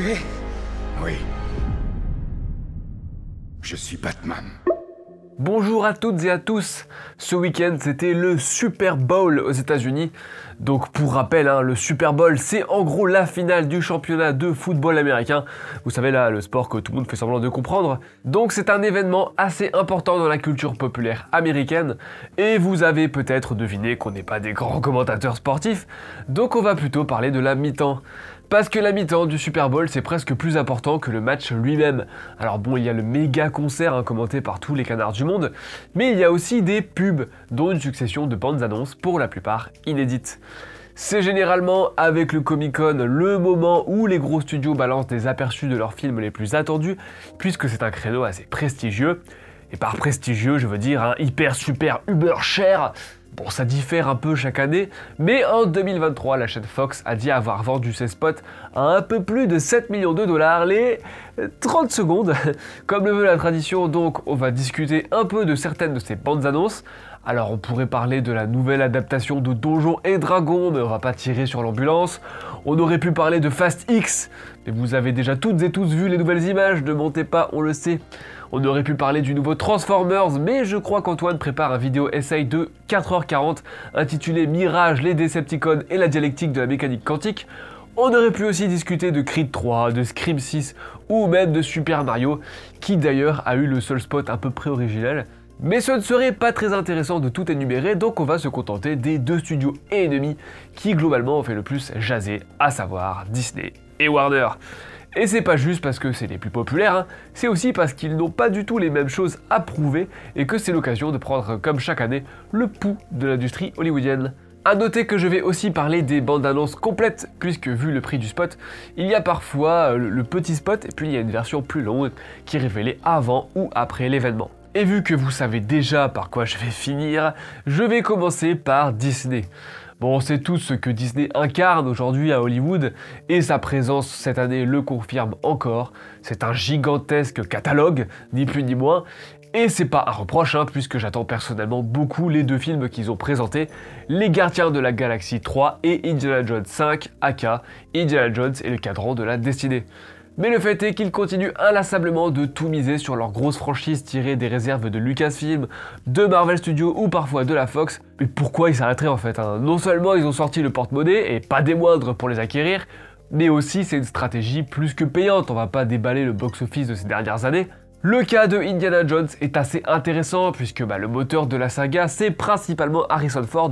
Tu es? Oui. Je suis Batman. Bonjour à toutes et à tous. Ce week-end, c'était le Super Bowl aux États-Unis. Donc pour rappel, le Super Bowl, c'est en gros la finale du championnat de football américain. Vous savez là, le sport que tout le monde fait semblant de comprendre. Donc c'est un événement assez important dans la culture populaire américaine. Et vous avez peut-être deviné qu'on n'est pas des grands commentateurs sportifs. Donc on va plutôt parler de la mi-temps. Parce que la mi-temps du Super Bowl, c'est presque plus important que le match lui-même. Alors bon, il y a le méga concert commenté par tous les canards du monde, mais il y a aussi des pubs, dont une succession de bandes annonces, pour la plupart inédites. C'est généralement, avec le Comic-Con, le moment où les gros studios balancent des aperçus de leurs films les plus attendus, puisque c'est un créneau assez prestigieux. Et par prestigieux, je veux dire hyper super uber cher. Bon, ça diffère un peu chaque année, mais en 2023, la chaîne Fox a dit avoir vendu ses spots à un peu plus de 7 millions de dollars les 30 secondes. Comme le veut la tradition, donc, on va discuter un peu de certaines de ces bandes annonces. Alors, on pourrait parler de la nouvelle adaptation de Donjons et Dragons, mais on va pas tirer sur l'ambulance. On aurait pu parler de Fast X, mais vous avez déjà toutes et tous vu les nouvelles images, ne mentez pas, on le sait. On aurait pu parler du nouveau Transformers, mais je crois qu'Antoine prépare un vidéo essay de 4h40 intitulé Mirage, les Decepticons et la dialectique de la mécanique quantique. On aurait pu aussi discuter de Creed 3, de Scream 6 ou même de Super Mario, qui d'ailleurs a eu le seul spot à peu près original. Mais ce ne serait pas très intéressant de tout énumérer, donc on va se contenter des deux studios ennemis qui globalement ont fait le plus jaser, à savoir Disney et Warner. Et c'est pas juste parce que c'est les plus populaires, c'est aussi parce qu'ils n'ont pas du tout les mêmes choses à prouver et que c'est l'occasion de prendre comme chaque année le pouls de l'industrie hollywoodienne. A noter que je vais aussi parler des bandes annonces complètes, puisque vu le prix du spot, il y a parfois le petit spot et puis il y a une version plus longue qui est révélée avant ou après l'événement. Et vu que vous savez déjà par quoi je vais finir, je vais commencer par Disney. Bon, on sait tous ce que Disney incarne aujourd'hui à Hollywood, et sa présence cette année le confirme encore. C'est un gigantesque catalogue, ni plus ni moins, et c'est pas un reproche, puisque j'attends personnellement beaucoup les deux films qu'ils ont présentés, Les Gardiens de la Galaxie 3 et Indiana Jones 5, aka Indiana Jones et le cadran de la destinée. Mais le fait est qu'ils continuent inlassablement de tout miser sur leurs grosses franchises tirées des réserves de Lucasfilm, de Marvel Studios ou parfois de la Fox. Mais pourquoi ils s'arrêteraient en fait Non seulement ils ont sorti le porte-monnaie, et pas des moindres pour les acquérir, mais aussi c'est une stratégie plus que payante, on va pas déballer le box-office de ces dernières années. Le cas de Indiana Jones est assez intéressant puisque le moteur de la saga c'est principalement Harrison Ford,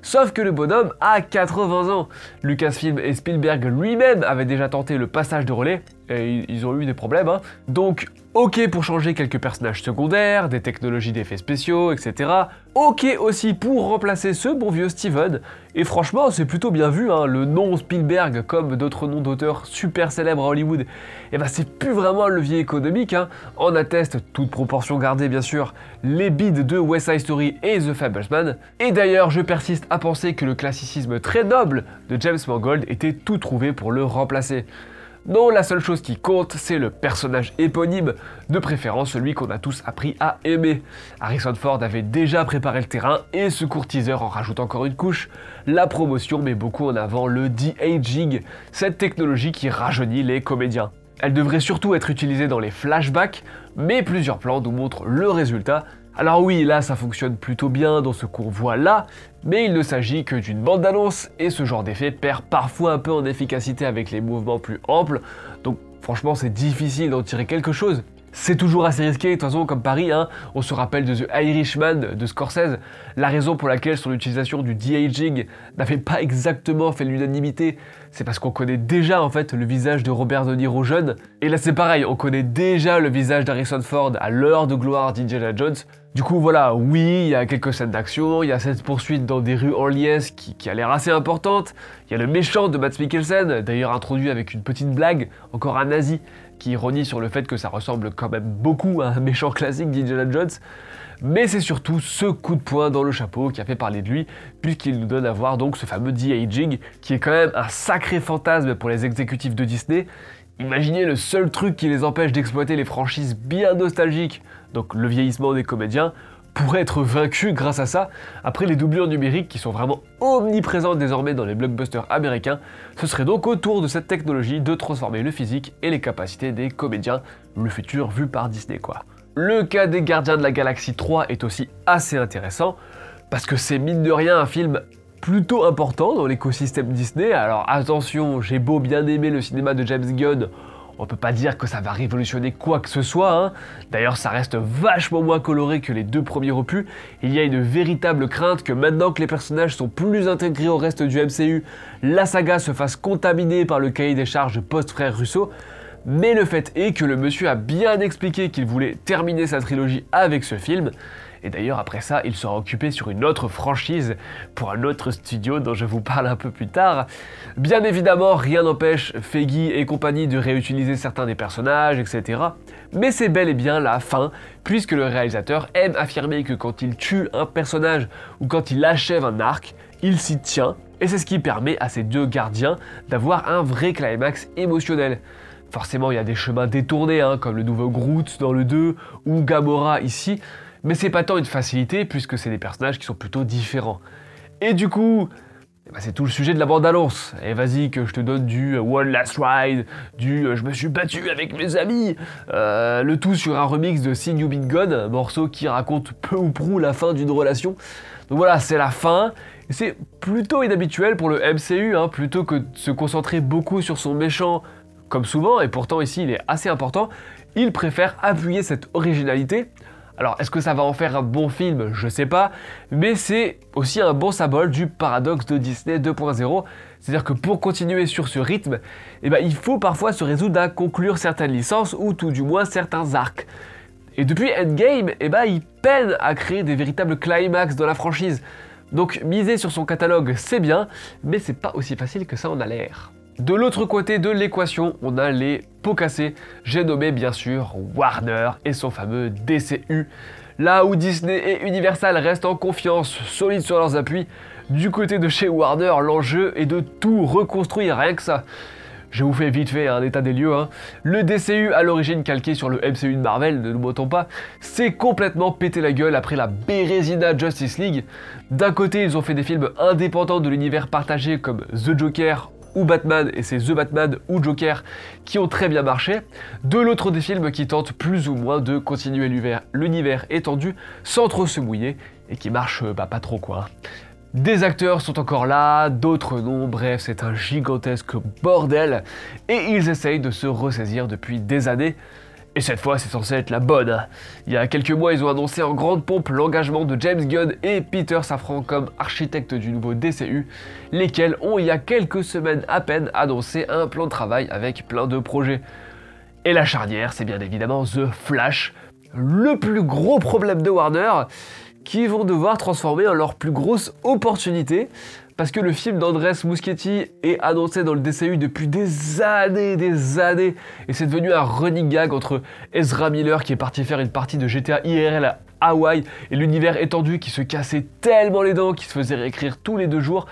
sauf que le bonhomme a 80 ans. Lucasfilm et Spielberg lui-même avaient déjà tenté le passage de relais, et ils ont eu des problèmes, Donc ok pour changer quelques personnages secondaires, des technologies d'effets spéciaux, etc. Ok aussi pour remplacer ce bon vieux Steven, et franchement c'est plutôt bien vu, le nom Spielberg comme d'autres noms d'auteurs super célèbres à Hollywood, et c'est plus vraiment un levier économique, En atteste, toute proportion gardée bien sûr, les bids de West Side Story et The Fablesman, et d'ailleurs je persiste à penser que le classicisme très noble de James Mangold était tout trouvé pour le remplacer. Non, la seule chose qui compte, c'est le personnage éponyme, de préférence celui qu'on a tous appris à aimer. Harrison Ford avait déjà préparé le terrain et ce court teaser en rajoute encore une couche. La promotion met beaucoup en avant le de-aging, cette technologie qui rajeunit les comédiens. Elle devrait surtout être utilisée dans les flashbacks, mais plusieurs plans nous montrent le résultat. Alors oui, là ça fonctionne plutôt bien dans ce qu'on voit là, mais il ne s'agit que d'une bande d'annonce et ce genre d'effet perd parfois un peu en efficacité avec les mouvements plus amples, donc franchement c'est difficile d'en tirer quelque chose. C'est toujours assez risqué, de toute façon comme Paris, on se rappelle de The Irishman de Scorsese, la raison pour laquelle son utilisation du de-aging n'avait pas exactement fait l'unanimité, c'est parce qu'on connaît déjà en fait le visage de Robert De Niro jeune, et là c'est pareil, on connaît déjà le visage d'Harrison Ford à l'heure de gloire d'Indiana Jones. Du coup voilà, oui, il y a quelques scènes d'action, il y a cette poursuite dans des rues orliaises qui a l'air assez importante, il y a le méchant de Mads Mikkelsen, d'ailleurs introduit avec une petite blague, encore un nazi, qui ironie sur le fait que ça ressemble quand même beaucoup à un méchant classique d'Indiana Jones, mais c'est surtout ce coup de poing dans le chapeau qui a fait parler de lui, puisqu'il nous donne à voir donc ce fameux de-aging, qui est quand même un sacré fantasme pour les exécutifs de Disney. Imaginez le seul truc qui les empêche d'exploiter les franchises bien nostalgiques, donc le vieillissement des comédiens, pourrait être vaincu grâce à ça. Après, les doublures numériques qui sont vraiment omniprésentes désormais dans les blockbusters américains, ce serait donc autour de cette technologie de transformer le physique et les capacités des comédiens, le futur vu par Disney quoi. Le cas des Gardiens de la Galaxie 3 est aussi assez intéressant, parce que c'est mine de rien un film plutôt important dans l'écosystème Disney. Alors attention, j'ai beau bien aimer le cinéma de James Gunn, on peut pas dire que ça va révolutionner quoi que ce soit, hein. D'ailleurs ça reste vachement moins coloré que les deux premiers opus. Il y a une véritable crainte que maintenant que les personnages sont plus intégrés au reste du MCU, la saga se fasse contaminer par le cahier des charges post-frère Russo. Mais le fait est que le monsieur a bien expliqué qu'il voulait terminer sa trilogie avec ce film. Et d'ailleurs après ça, il sera occupé sur une autre franchise pour un autre studio dont je vous parle un peu plus tard. Bien évidemment, rien n'empêche Feige et compagnie de réutiliser certains des personnages, etc. Mais c'est bel et bien la fin, puisque le réalisateur aime affirmer que quand il tue un personnage ou quand il achève un arc, il s'y tient. Et c'est ce qui permet à ces deux gardiens d'avoir un vrai climax émotionnel. Forcément, il y a des chemins détournés, hein, comme le nouveau Groot dans le 2 ou Gamora ici, mais c'est pas tant une facilité puisque c'est des personnages qui sont plutôt différents. Et du coup, c'est tout le sujet de la bande-annonce. Et vas-y que je te donne du One Last Ride, du je me suis battu avec mes amis, le tout sur un remix de See You Been Gone, un morceau qui raconte peu ou prou la fin d'une relation. Donc voilà, c'est la fin. Et c'est plutôt inhabituel pour le MCU, hein, plutôt que de se concentrer beaucoup sur son méchant, comme souvent, et pourtant ici il est assez important, il préfère appuyer cette originalité. Alors, est-ce que ça va en faire un bon film? Je sais pas, mais c'est aussi un bon symbole du paradoxe de Disney 2.0, c'est-à-dire que pour continuer sur ce rythme, il faut parfois se résoudre à conclure certaines licences ou tout du moins certains arcs. Et depuis Endgame, il peine à créer des véritables climax dans la franchise. Donc miser sur son catalogue, c'est bien, mais c'est pas aussi facile que ça en a l'air. De l'autre côté de l'équation, on a les pots cassés. J'ai nommé bien sûr Warner et son fameux DCU. Là où Disney et Universal restent en confiance, solides sur leurs appuis, du côté de chez Warner, l'enjeu est de tout reconstruire, rien que ça. Je vous fais vite fait un état des lieux. Hein. Le DCU, à l'origine calqué sur le MCU de Marvel, ne nous mentons pas, s'est complètement pété la gueule après la Bérésina Justice League. D'un côté, ils ont fait des films indépendants de l'univers partagé comme The Joker ou Batman, et c'est The Batman ou Joker qui ont très bien marché. De l'autre, des films qui tentent plus ou moins de continuer l'univers étendu sans trop se mouiller, et qui marchent pas trop quoi. Des acteurs sont encore là, d'autres non, bref c'est un gigantesque bordel, et ils essayent de se ressaisir depuis des années. Et cette fois, c'est censé être la bonne. Il y a quelques mois, ils ont annoncé en grande pompe l'engagement de James Gunn et Peter Safran comme architectes du nouveau DCU, lesquels ont, il y a quelques semaines à peine, annoncé un plan de travail avec plein de projets. Et la charnière, c'est bien évidemment The Flash, le plus gros problème de Warner, qui vont devoir transformer en leur plus grosse opportunité, parce que le film d'Andrés Muschietti est annoncé dans le DCU depuis des années, et c'est devenu un running gag entre Ezra Miller qui est parti faire une partie de GTA IRL à Hawaï et l'univers étendu qui se cassait tellement les dents qu'il se faisait réécrire tous les 2 jours.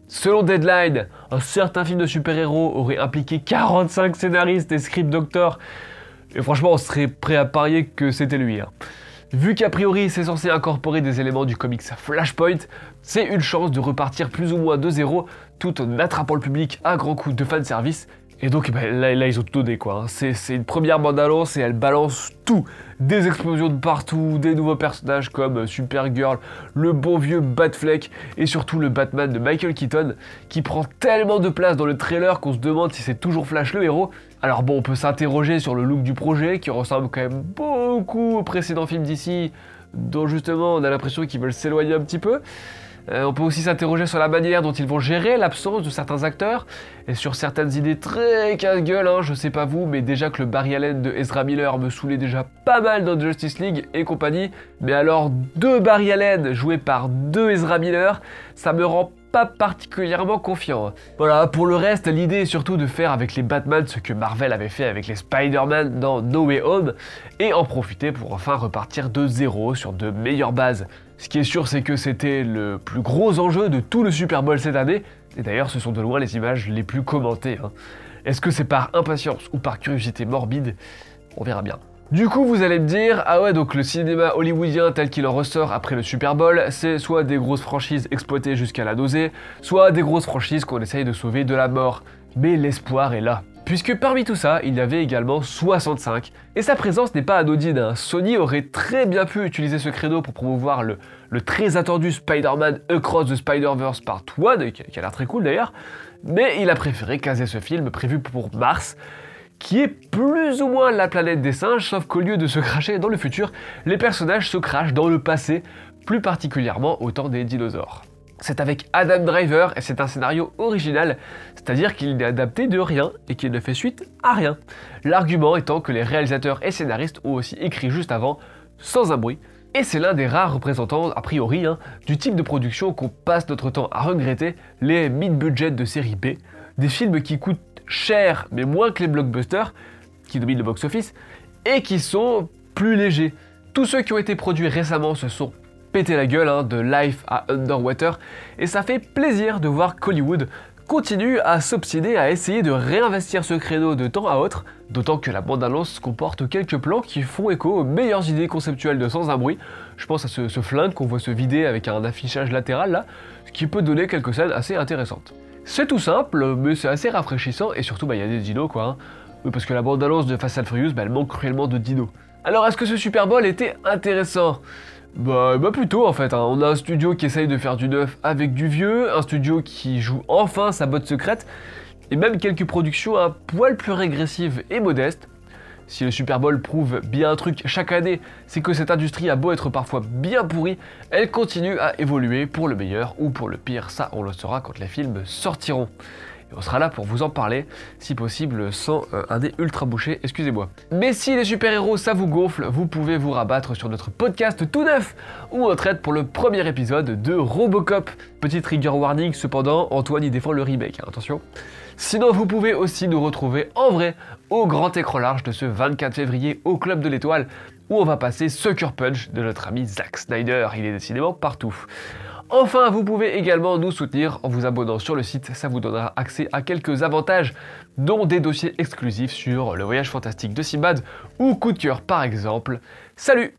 Selon Deadline, un certain film de super-héros aurait impliqué 45 scénaristes et script doctors, et franchement on serait prêt à parier que c'était lui. Hein. Vu qu'a priori c'est censé incorporer des éléments du comics Flashpoint, c'est une chance de repartir plus ou moins de zéro tout en attrapant le public à grands coups de fanservice. Et donc là ils ont tout donné quoi. C'est une première bande-annonce et elle balance tout. Des explosions de partout, des nouveaux personnages comme Supergirl, le bon vieux Batfleck et surtout le Batman de Michael Keaton qui prend tellement de place dans le trailer qu'on se demande si c'est toujours Flash le héros. Alors bon, on peut s'interroger sur le look du projet qui ressemble quand même beaucoup au précédent film d'ici, dont justement on a l'impression qu'ils veulent s'éloigner un petit peu. On peut aussi s'interroger sur la manière dont ils vont gérer l'absence de certains acteurs et sur certaines idées très casse-gueule, hein, je sais pas vous, mais déjà que le Barry Allen de Ezra Miller me saoulait déjà pas mal dans Justice League et compagnie, mais alors 2 Barry Allen joués par 2 Ezra Miller, ça me rend pas particulièrement confiant. Voilà, pour le reste, l'idée est surtout de faire avec les Batman ce que Marvel avait fait avec les Spider-Man dans No Way Home, et en profiter pour enfin repartir de zéro sur de meilleures bases. Ce qui est sûr, c'est que c'était le plus gros enjeu de tout le Super Bowl cette année, et d'ailleurs ce sont de loin les images les plus commentées. Hein. Est-ce que c'est par impatience ou par curiosité morbide? On verra bien. Du coup, vous allez me dire, ah ouais, donc le cinéma hollywoodien tel qu'il en ressort après le Super Bowl, c'est soit des grosses franchises exploitées jusqu'à la nausée, soit des grosses franchises qu'on essaye de sauver de la mort. Mais l'espoir est là. Puisque parmi tout ça, il y avait également 65, et sa présence n'est pas anodine, hein. Sony aurait très bien pu utiliser ce créneau pour promouvoir le très attendu Spider-Man Across the Spider-Verse Part 1, qui a l'air très cool d'ailleurs, mais il a préféré caser ce film prévu pour mars, qui est plus ou moins la planète des singes, sauf qu'au lieu de se cracher dans le futur, les personnages se crachent dans le passé, plus particulièrement au temps des dinosaures. C'est avec Adam Driver et c'est un scénario original, c'est-à-dire qu'il n'est adapté de rien et qu'il ne fait suite à rien. L'argument étant que les réalisateurs et scénaristes ont aussi écrit juste avant, sans un bruit, et c'est l'un des rares représentants, a priori, du type de production qu'on passe notre temps à regretter, les mid-budget de série B, des films qui coûtent cher mais moins que les blockbusters, qui dominent le box-office, et qui sont plus légers. Tous ceux qui ont été produits récemment se sont pété la gueule, de Life à Underwater, et ça fait plaisir de voir qu'Hollywood continue à s'obstiner à essayer de réinvestir ce créneau de temps à autre, d'autant que la bande-annonce comporte quelques plans qui font écho aux meilleures idées conceptuelles de Sans un bruit. Je pense à ce flingue qu'on voit se vider avec un affichage latéral là, ce qui peut donner quelques scènes assez intéressantes. C'est tout simple, mais c'est assez rafraîchissant, et surtout il y a des dinos quoi. Oui, parce que la bande-annonce de Fast and Furious, elle manque cruellement de dinos. Alors est-ce que ce Super Bowl était intéressant ? Bah plutôt en fait, on a un studio qui essaye de faire du neuf avec du vieux, un studio qui joue enfin sa botte secrète, et même quelques productions un poil plus régressives et modestes. Si le Super Bowl prouve bien un truc chaque année, c'est que cette industrie a beau être parfois bien pourrie, elle continue à évoluer pour le meilleur ou pour le pire, ça on le saura quand les films sortiront. Et on sera là pour vous en parler, si possible sans un nez ultra bouché, excusez-moi. Mais si les super-héros ça vous gonfle, vous pouvez vous rabattre sur notre podcast tout neuf, où on traite pour le premier épisode de Robocop. Petit trigger warning cependant, Antoine y défend le remake, attention. Sinon vous pouvez aussi nous retrouver en vrai au grand écran large de ce 24 février au Club de l'Étoile, où on va passer Sucker Punch de notre ami Zack Snyder, il est décidément partout. Enfin, vous pouvez également nous soutenir en vous abonnant sur le site, ça vous donnera accès à quelques avantages, dont des dossiers exclusifs sur le voyage fantastique de Sinbad ou Coup de cœur par exemple. Salut!